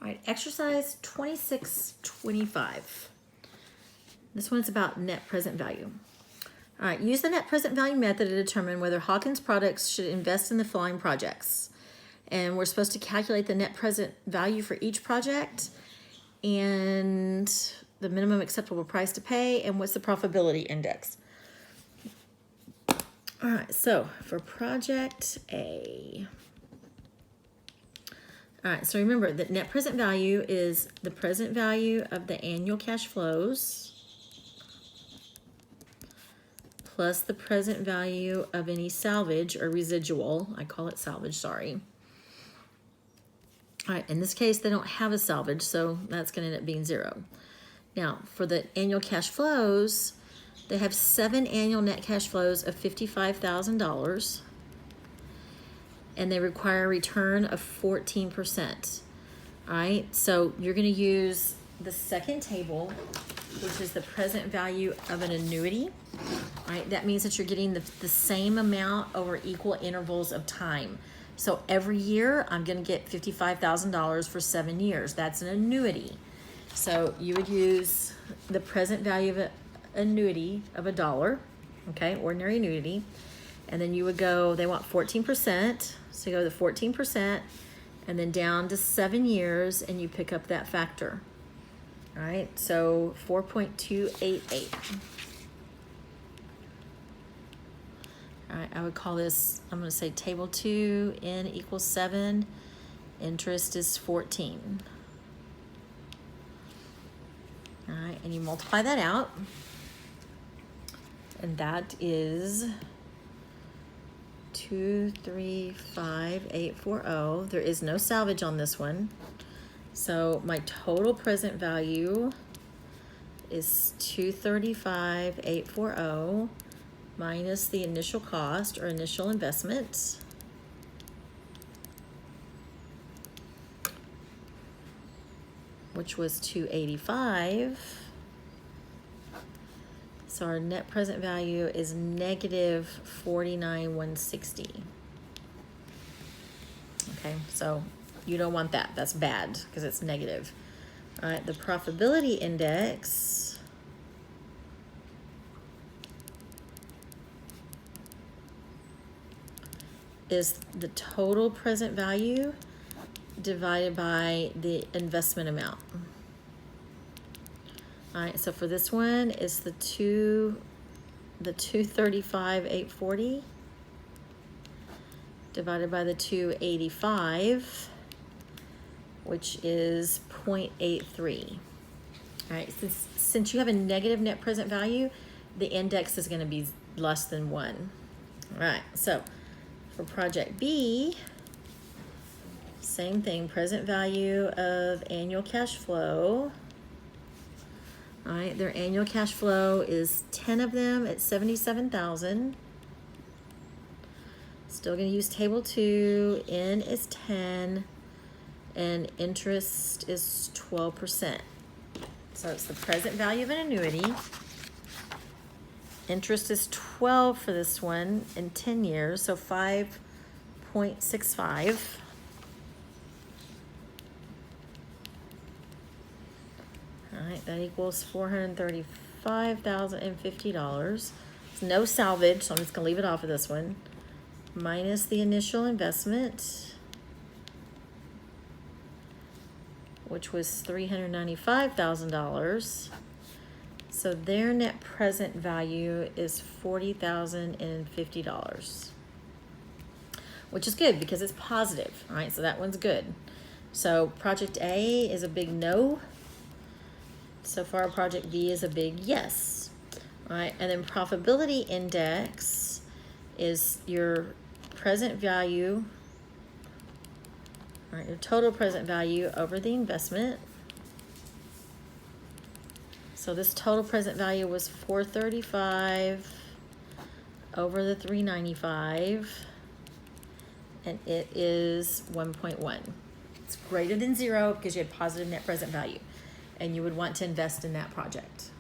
All right, exercise 26-25. This one's about net present value. All right, use the net present value method to determine whether Hawkins Products should invest in the following projects. And we're supposed to calculate the net present value for each project and the minimum acceptable price to pay and what's the profitability index. All right, so for project A. All right, so remember that net present value is the present value of the annual cash flows plus the present value of any salvage or residual. I call it salvage, sorry. All right, in this case, they don't have a salvage, so that's gonna end up being 0. Now, for the annual cash flows, they have 7 annual net cash flows of $55,000, and they require a return of 14%. All right, so you're gonna use the second table, which is the present value of an annuity. All right, that means that you're getting the same amount over equal intervals of time. So every year, I'm gonna get $55,000 for 7 years. That's an annuity. So you would use the present value of an annuity of $1, okay, ordinary annuity. And then you would go, they want 14%, so you go to the 14%, and then down to 7 years, and you pick up that factor. All right, so 4.288. All right, I would call this, I'm gonna say table 2, N equals 7, interest is 14. All right, and you multiply that out, and that is 235,840. There is no salvage on this one. So my total present value is 235,840 minus the initial cost or initial investment. Which was 285. So our net present value is negative 49,160. Okay, so you don't want that. That's bad because it's negative. All right, the profitability index is the total present value divided by the investment amount. All right, so for this one, it's the 235,840 divided by the 285, which is 0.83. All right, since you have a negative net present value, the index is going to be less than 1. All right, so for project B, same thing, present value of annual cash flow. All right, their annual cash flow is 10 of them at 77,000. Still going to use table 2. N is 10, and interest is 12%. So it's the present value of an annuity. Interest is 12 for this one in 10 years, so 5.65. All right, that equals $435,050. No salvage, so I'm just gonna leave it off of this one. Minus the initial investment, which was $395,000. So their net present value is $40,050, which is good because it's positive. All right, so that one's good. So project A is a big no. So far, project B is a big yes. All right, and then profitability index is your present value, all right, your total present value over the investment. So this total present value was 435 over the 395, and it is 1.1. It's greater than 0 because you had positive net present value, and you would want to invest in that project.